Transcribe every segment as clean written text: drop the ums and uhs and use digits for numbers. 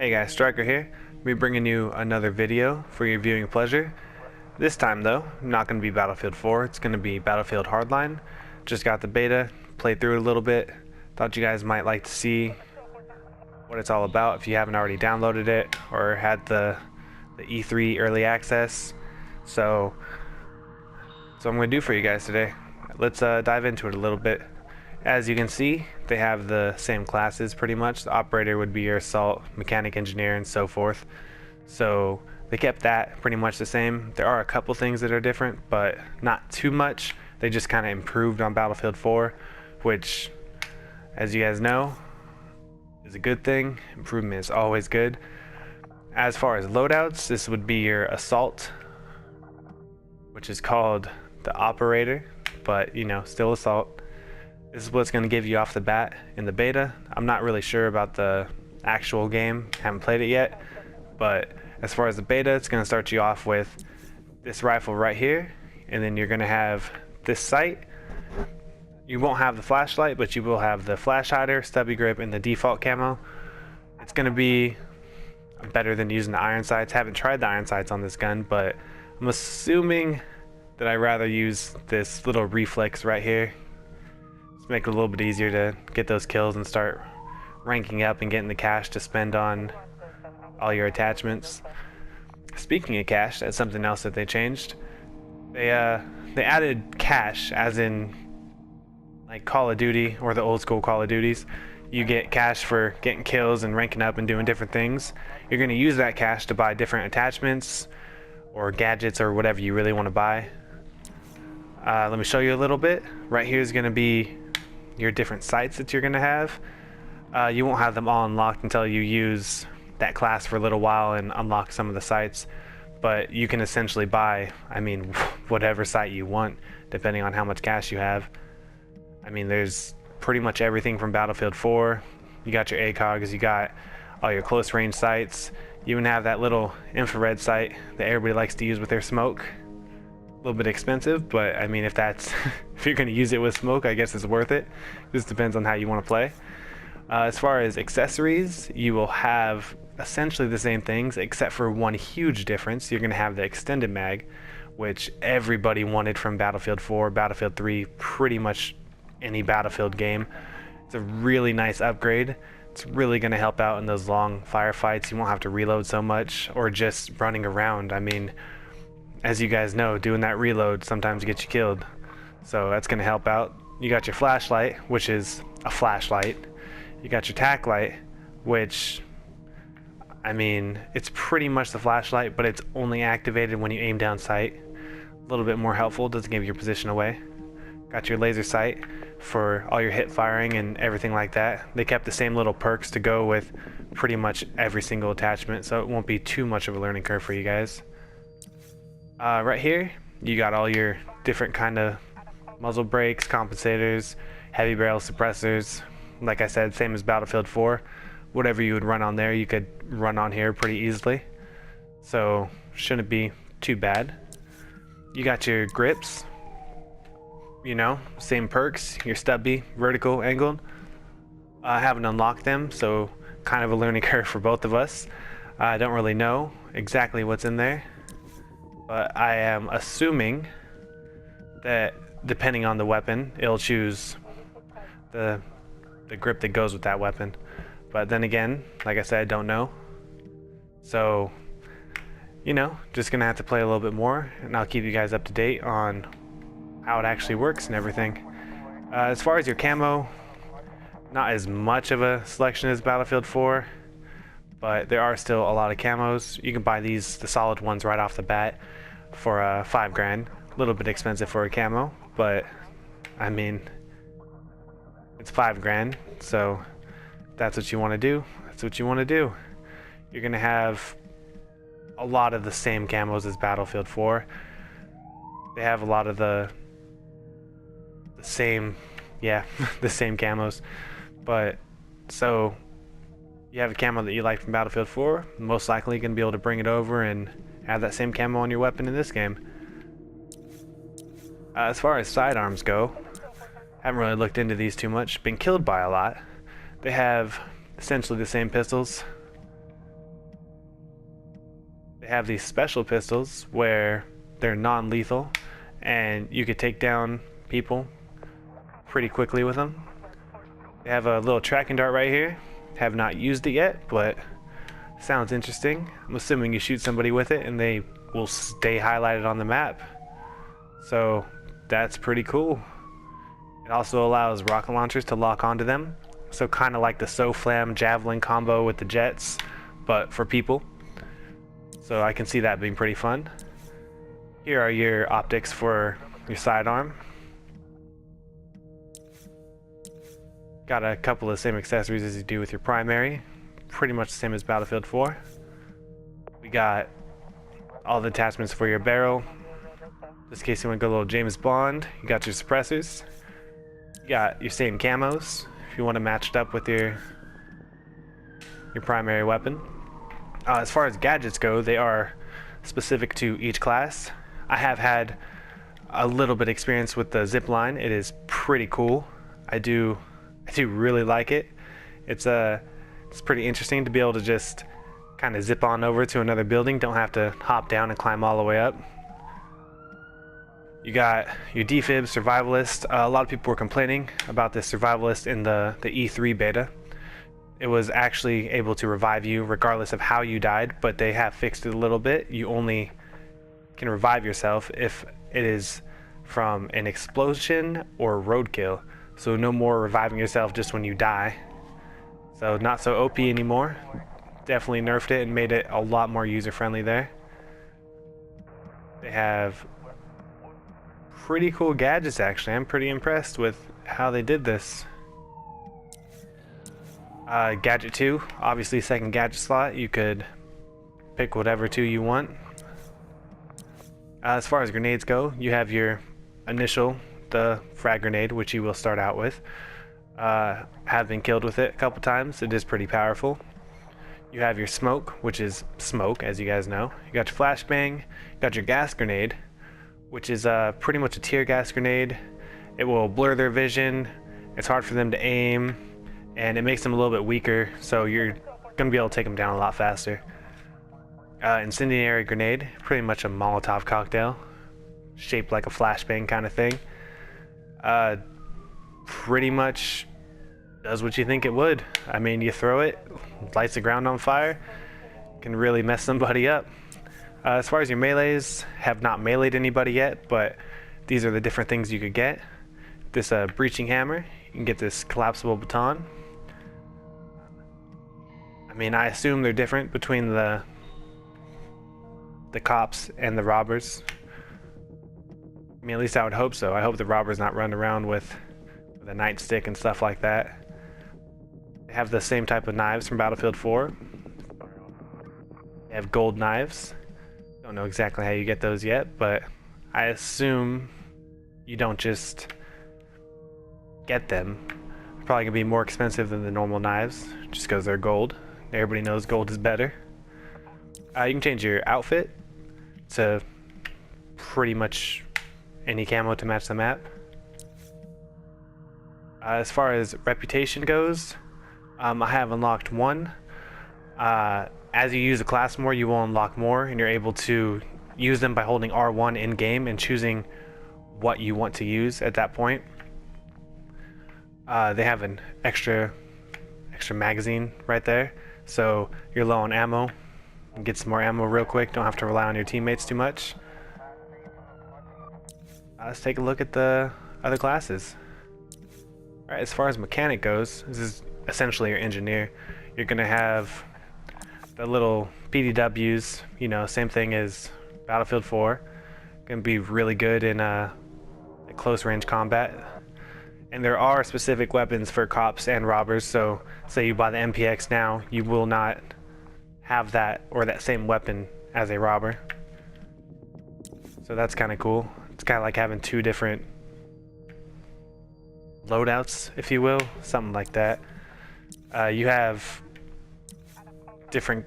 Hey guys, Stryker here. I'll be bringing you another video for your viewing pleasure. This time though, not going to be Battlefield 4, it's going to be Battlefield Hardline. Just got the beta, played through it a little bit. Thought you guys might like to see what it's all about if you haven't already downloaded it or had the E3 early access. So I'm going to do for you guys today. Let's dive into it a little bit. As you can see, they have the same classes pretty much. The operator would be your assault, mechanic, engineer, and so forth. So they kept that pretty much the same. There are a couple things that are different, but not too much. They just kind of improved on Battlefield 4, which, as you guys know, is a good thing. Improvement is always good. As far as loadouts, this would be your assault, which is called the operator, but you know, still assault. This is what's going to give you off the bat in the beta. I'm not really sure about the actual game, haven't played it yet, but as far as the beta, it's going to start you off with this rifle right here, and then you're going to have this sight. You won't have the flashlight, but you will have the flash hider, stubby grip, and the default camo. It's going to be better than using the iron sights. Haven't tried the iron sights on this gun, but I'm assuming that I'd rather use this little reflex right here. Just make it a little bit easier to get those kills and start ranking up and getting the cash to spend on all your attachments. Speaking of cash, that's something else that they changed. They added cash, as in like Call of Duty or the old school Call of Duties. You get cash for getting kills and ranking up and doing different things. You're going to use that cash to buy different attachments or gadgets or whatever you really want to buy. Let me show you a little bit. Right here is going to be your different sights that you're going to have. You won't have them all unlocked until you use that class for a little while and unlock some of the sights, but you can essentially buy, I mean, whatever sight you want depending on how much cash you have. I mean, there's pretty much everything from Battlefield 4. You got your ACOGs, you got all your close range sights. You even have that little infrared sight that everybody likes to use with their smoke. A little bit expensive, but I mean, if you're going to use it with smoke, I guess it's worth it. Just depends on how you want to play. As far as accessories, you will have essentially the same things, except for one huge difference. You're going to have the extended mag, which everybody wanted from Battlefield 4, Battlefield 3, pretty much any Battlefield game. It's a really nice upgrade. It's really going to help out in those long firefights. You won't have to reload so much, or just running around. I mean, as you guys know, doing that reload sometimes gets you killed. So that's going to help out. You got your flashlight, which is a flashlight. You got your tac light, which, I mean, it's pretty much the flashlight, but it's only activated when you aim down sight. A little bit more helpful, doesn't give your position away. Got your laser sight for all your hip firing and everything like that. They kept the same little perks to go with pretty much every single attachment, so it won't be too much of a learning curve for you guys. Right here, you got all your different kind of muzzle brakes, compensators, heavy barrel suppressors. Like I said, same as Battlefield 4. Whatever you would run on there, you could run on here pretty easily. So, shouldn't be too bad. You got your grips. You know, same perks. Your stubby, vertical, angled. I haven't unlocked them, so kind of a learning curve for both of us. I don't really know exactly what's in there, but I am assuming that depending on the weapon, it'll choose the grip that goes with that weapon. But then again, like I said, I don't know. So, you know, just gonna have to play a little bit more, and I'll keep you guys up to date on how it actually works and everything. As far as your camo, not as much of a selection as Battlefield 4, but there are still a lot of camos. You can buy the solid ones right off the bat for $5 grand. A little bit expensive for a camo, but I mean, it's $5 grand, so if that's what you want to do, that's what you want to do. You're gonna have a lot of the same camos as Battlefield 4. They have a lot of the same, yeah, the same camos. But so you have a camo that you like from Battlefield 4, most likely you're gonna be able to bring it over and have that same camo on your weapon in this game. As far as sidearms go, haven't really looked into these too much. Been killed by a lot. They have essentially the same pistols. have these special pistols where they're non-lethal and you could take down people pretty quickly with them. They have a little tracking dart right here. Have not used it yet, but sounds interesting. I'm assuming you shoot somebody with it and they will stay highlighted on the map. So that's pretty cool. It also allows rocket launchers to lock onto them. So kind of like the SOFLAM javelin combo with the jets, but for people. So I can see that being pretty fun. Here are your optics for your sidearm. Got a couple of the same accessories as you do with your primary. Pretty much the same as Battlefield 4. We got all the attachments for your barrel. Just in case you want to go a little James Bond. You got your suppressors. You got your same camos if you want to match it up with your primary weapon. As far as gadgets go, they are specific to each class. I have had a little bit of experience with the zip line. It is pretty cool. I do really like it. It's pretty interesting to be able to just kind of zip on over to another building. Don't have to hop down and climb all the way up. You got your defib survivalist. A lot of people were complaining about this survivalist in the E3 beta. It was actually able to revive you regardless of how you died, but they have fixed it a little bit. You only can revive yourself if it is from an explosion or roadkill. So no more reviving yourself just when you die. So not so OP anymore. Definitely nerfed it and made it a lot more user-friendly there. They have pretty cool gadgets actually. I'm pretty impressed with how they did this. Gadget 2, obviously second gadget slot. You could pick whatever 2 you want. As far as grenades go, you have your initial, the frag grenade, which you will start out with. Have been killed with it a couple times. It is pretty powerful. You have your smoke, which is smoke, as you guys know. You got your flashbang. You got your gas grenade, which is pretty much a tear gas grenade. It will blur their vision. It's hard for them to aim, and it makes them a little bit weaker, so you're gonna be able to take them down a lot faster. Incendiary grenade, pretty much a Molotov cocktail, shaped like a flashbang kind of thing. Pretty much does what you think it would. I mean, you throw it, lights the ground on fire, can really mess somebody up. As far as your melees, have not meleeed anybody yet, but these are the different things you could get. This breaching hammer, you can get this collapsible baton. I mean, I assume they're different between the cops and the robbers. I mean, at least I would hope so. I hope the robbers not run around with a nightstick and stuff like that. They have the same type of knives from Battlefield 4. They have gold knives. Don't know exactly how you get those yet, but I assume you don't just get them. They're probably gonna be more expensive than the normal knives, just because they're gold. Everybody knows gold is better. You can change your outfit to pretty much any camo to match the map. As far as reputation goes, I have unlocked 1. As you use the class more, you will unlock more, and you're able to use them by holding R1 in game and choosing what you want to use at that point. They have an extra magazine right there, so you're low on ammo. Get some more ammo real quick. Don't have to rely on your teammates too much. Let's take a look at the other classes. Alright, as far as mechanic goes, this is essentially your engineer. You're gonna have the little PDWs, you know, same thing as Battlefield 4. Gonna be really good in close range combat. And there are specific weapons for cops and robbers, so say you buy the MPX now, you will not have that or that same weapon as a robber. So that's kind of cool. It's kind of like having 2 different loadouts, if you will, something like that. You have different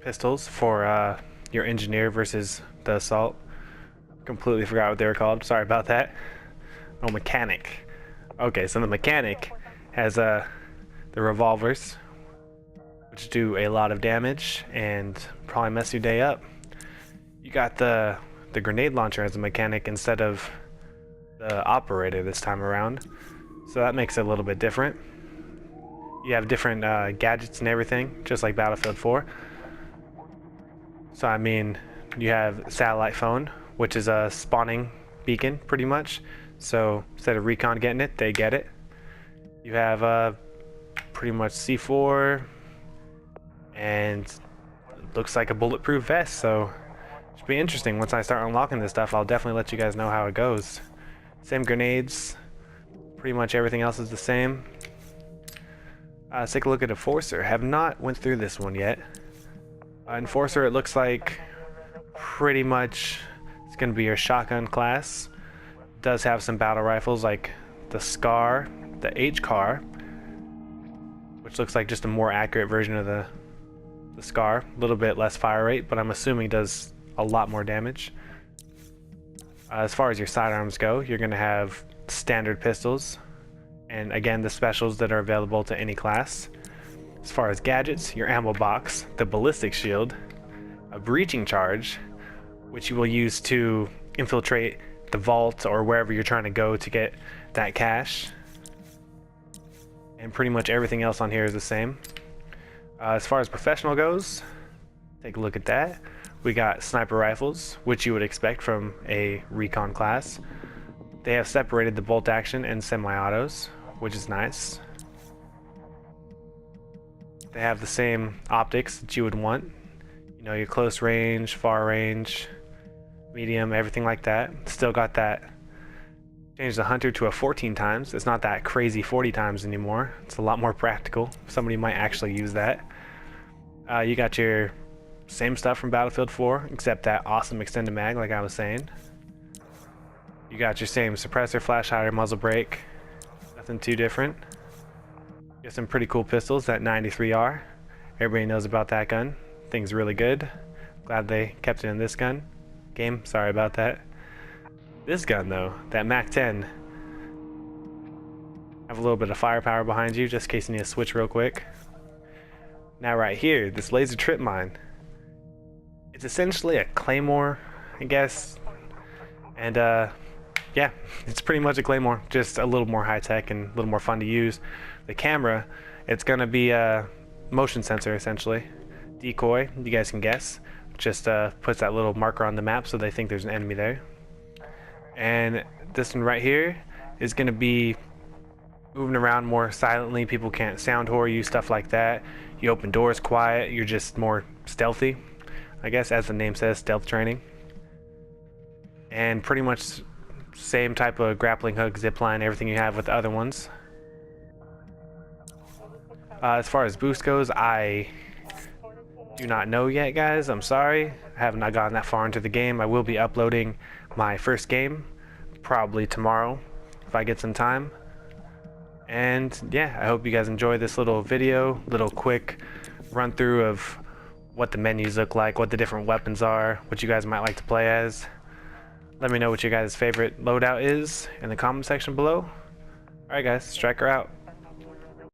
pistols for your engineer versus the assault. Completely forgot what they were called. Sorry about that. Oh, mechanic. Okay, so the mechanic has the revolvers, which do a lot of damage and probably mess your day up. you got the grenade launcher as a mechanic instead of the operator this time around, so that makes it a little bit different. You have different gadgets and everything, just like Battlefield 4. So I mean, you have satellite phone, which is a spawning beacon pretty much, so instead of recon getting it, they get it. You have pretty much C4, and it looks like a bulletproof vest, so it should be interesting. Once I start unlocking this stuff, I'll definitely let you guys know how it goes. Same grenades, pretty much everything else is the same. Let's take a look at Enforcer. Have not went through this one yet. Enforcer, it looks like pretty much it's going to be your shotgun class. Does have some battle rifles like the SCAR, the HCAR, which looks like just a more accurate version of the SCAR. A little bit less fire rate, but I'm assuming does a lot more damage. As far as your sidearms go, you're going to have standard pistols, and again the specials that are available to any class. As far as gadgets, your ammo box, the ballistic shield, a breaching charge, which you will use to infiltrate the vault or wherever you're trying to go to get that cash, and pretty much everything else on here is the same. As far as professional goes, take a look at that. We got sniper rifles, which you would expect from a recon class. They have separated the bolt action and semi-autos, which is nice. They have the same optics that you would want. You know, your close range, far range, medium, everything like that. Still got that. Change the hunter to a 14 times. It's not that crazy 40 times anymore. It's a lot more practical. Somebody might actually use that. You got your same stuff from Battlefield 4, except that awesome extended mag, like I was saying. You got your same suppressor, flash hider, muzzle brake. Nothing too different. Got some pretty cool pistols, that 93R. Everybody knows about that gun. Thing's really good. Glad they kept it in this gun game. Sorry about that. This gun though, that MAC-10, have a little bit of firepower behind you just in case you need to switch real quick. Now right here, this laser trip mine. It's essentially a claymore, I guess. And yeah, it's pretty much a claymore, just a little more high-tech and a little more fun to use. The camera, it's gonna be a motion sensor essentially. Decoy, you guys can guess. Just puts that little marker on the map so they think there's an enemy there. And this one right here is gonna be moving around more silently. People can't sound whore you, stuff like that. You open doors quiet, you're just more stealthy, I guess, as the name says, stealth training. And pretty much same type of grappling hook, zip line, everything you have with the other ones. As far as boost goes, I do not know yet, guys. I'm sorry. I have not gotten that far into the game. I will be uploading my first game probably tomorrow if I get some time. And yeah, I hope you guys enjoy this little video, little quick run through of what the menus look like, what the different weapons are, what you guys might like to play as. Let me know what your guys' favorite loadout is in the comment section below. Alright guys, Stryker out.